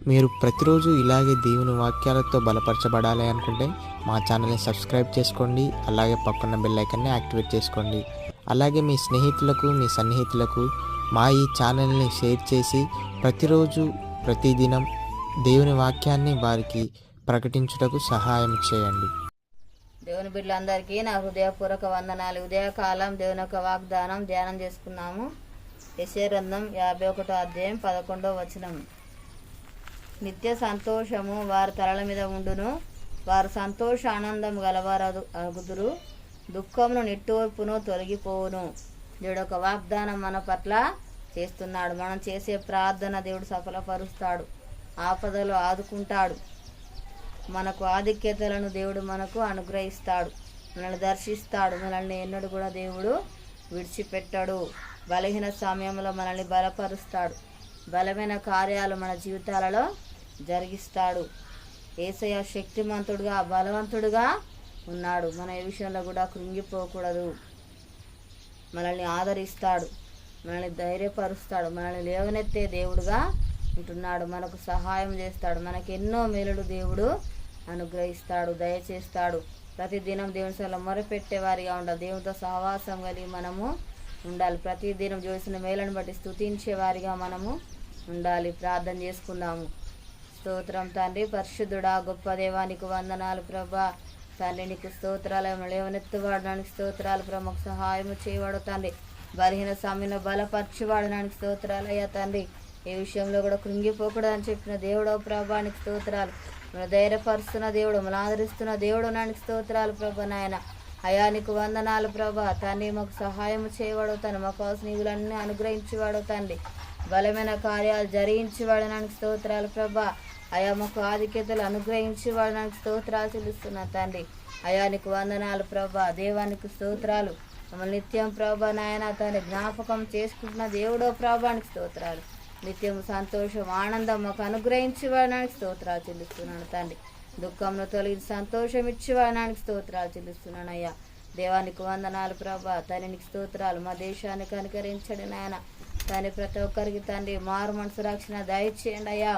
మీరు ప్రతిరోజు ఇలాగే దేవుని వాక్యాలతో బలపరచబడాలి అనుకుంటే మా ఛానల్ని సబ్స్క్రైబ్ చేసుకోండి. అలాగే పక్కన బెల్ ఐకాన్ని యాక్టివేట్ చేసుకోండి. అలాగే మీ స్నేహితులకు, మీ సన్నిహితులకు మా ఈ ఛానల్ని షేర్ చేసి ప్రతిరోజు ప్రతిదినం దేవుని వాక్యాన్ని వారికి ప్రకటించుటకు సహాయం చేయండి. దేవుని బిడ్డలందరికీ నా హృదయపూర్వక వందనాలు. ఉదయకాలం దేవుని యొక్క వాగ్దానం ధ్యానం చేసుకున్నాము. యెషయా గ్రంథం 51వ అధ్యాయం 11వ వచనం. నిత్య సంతోషము వారి తలల మీద ఉండును, వారు సంతోష ఆనందం గలవారు అగుదురు, దుఃఖమును నిట్టూర్పును తొలగిపోవును. దేవుడు ఒక వాగ్దానం మన పట్ల చేస్తున్నాడు. మనం చేసే ప్రార్థన దేవుడు సఫలపరుస్తాడు, ఆపదలో ఆదుకుంటాడు, మనకు ఆధిక్యతలను దేవుడు మనకు అనుగ్రహిస్తాడు, మనల్ని దర్శిస్తాడు. మనల్ని ఎన్నడూ కూడా దేవుడు విడిచిపెట్టాడు. బలహీన సమయంలో మనల్ని బలపరుస్తాడు, బలమైన కార్యాలు మన జీవితాలలో జరిగిస్తాడు. యేసయ్య శక్తిమంతుడుగా, బలవంతుడుగా ఉన్నాడు. మన ఏ విషయంలో కూడా కృంగిపోకూడదు. మనల్ని ఆదరిస్తాడు, మనల్ని ధైర్యపరుస్తాడు, మనల్ని లేవనెత్తే దేవుడుగా ఉంటున్నాడు. మనకు సహాయం చేస్తాడు, మనకు ఎన్నో మేలుడు దేవుడు అనుగ్రహిస్తాడు, దయచేస్తాడు. ప్రతిదినం దేవుని సల మొరపెట్టే వారిగా ఉండాలి. దేవునితో సహవాసం కలిగి మనము ఉండాలి. ప్రతిదినం చేసిన మేలను బట్టి స్తుతించే వారిగా మనము ఉండాలి. ప్రార్థన చేసుకుందాము. స్తోత్రం తండ్రి, పరిశుద్ధుడా, గొప్ప దేవానికి వందనాలు ప్రభా. తండ్రి నీకు స్తోత్రాలు, లేవనెత్తువాడడానికి స్తోత్రాలు ప్రభు. సహాయము చేయవాడు తండ్రి, బలహీన సమయంలో బలపరిచేవాడడానికి స్తోత్రాలు అయ్యా తండ్రి. ఏ విషయంలో కూడా కృంగిపోకూడదని చెప్పిన దేవుడో ప్రభానికి స్తోత్రాలు. మన ధైర్యపరుస్తున్న దేవుడు, మన ఆదరిస్తున్న దేవుడు నానికి స్తోత్రాలు ప్రభా. నాయన అయా నీకు వందనాలు ప్రభా. తండ్రి మాకు సహాయం చేయవాడు తండ్రి, మాకు అవసరములన్నీ అనుగ్రహించేవాడు తండ్రి, బలమైన కార్యాలు జరిగించేవాడడానికి స్తోత్రాలు ప్రభా. అయా మాకు ఆధిక్యతలు అనుగ్రహించేవాడడానికి స్తోత్రాలు చెల్లిస్తున్నా తండ్రి. అయా నీకు వందనాలు ప్రభా. దేవానికి స్తోత్రాలు. మమ్మల్ని నిత్యం ప్రభా నాయన తండ్రి జ్ఞాపకం చేసుకుంటున్న దేవుడో ప్రభానికి స్తోత్రాలు. నిత్యం సంతోషం, ఆనందం మాకు అనుగ్రహించేవాడడానికి స్తోత్రాలు చెల్లిస్తున్నాను తండ్రి. దుఃఖంలో తొలగి సంతోషం ఇచ్చేవాడడానికి స్తోత్రాలు చెల్లిస్తున్నాను అయ్యా. దేవానికి వందనాలు ప్రభా. తండ్రికి స్తోత్రాలు. మా దేశానికి అనుకరించండి నాయన తండ్రి. ప్రతి ఒక్కరికి తండ్రి మారు మనసు రక్షణ దయచేయండి అయ్యా.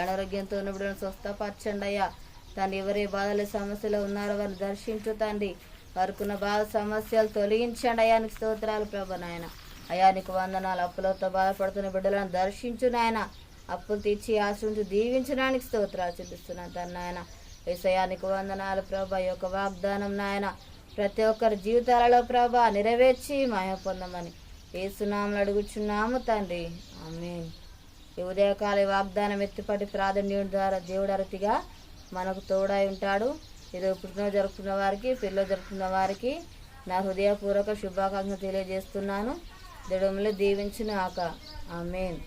అనారోగ్యంతో ఉన్నప్పుడు స్వస్థపరచండి అయ్యా తండ్రి. ఎవరే బాధలు సమస్యలు ఉన్నారో వారిని దర్శించు తండ్రి. వారికున్న బాధ సమస్యలు తొలగించండి అయానికి స్తోత్రాలు ప్రభా నాయన. అయానికి వందనాలు. అప్పులతో బాధపడుతున్న బిడ్డలను దర్శించు నాయన. అప్పులు తీర్చి ఆశ్రయించి దీవించడానికి స్తోత్రాలు చెల్లిస్తున్నాను తన నాయన. యేసయ్యానికి వందనాలు ప్రభా. ఈ యొక్క వాగ్దానం నాయన ప్రతి ఒక్కరి జీవితాలలో ప్రభా నెరవేర్చి మహిమ పొందమని యేసునామములో అడుగుచున్నాము తండ్రి, ఆమేన్. ఈ ఉదయకాల వాగ్దానం ఎత్తిపట్టి ప్రార్థన ద్వారా దేవుడు అరతిగా మనకు తోడై ఉంటాడు. ఈరోజు పుట్టినరోజు జరుపుకున్న వారికి, పిల్లలు జరుపుకున్న వారికి నా హృదయపూర్వక శుభాకాంక్షలు తెలియజేస్తున్నాను. దేవుడు మిమ్మల్ని దీవించును గాక, ఆమేన్.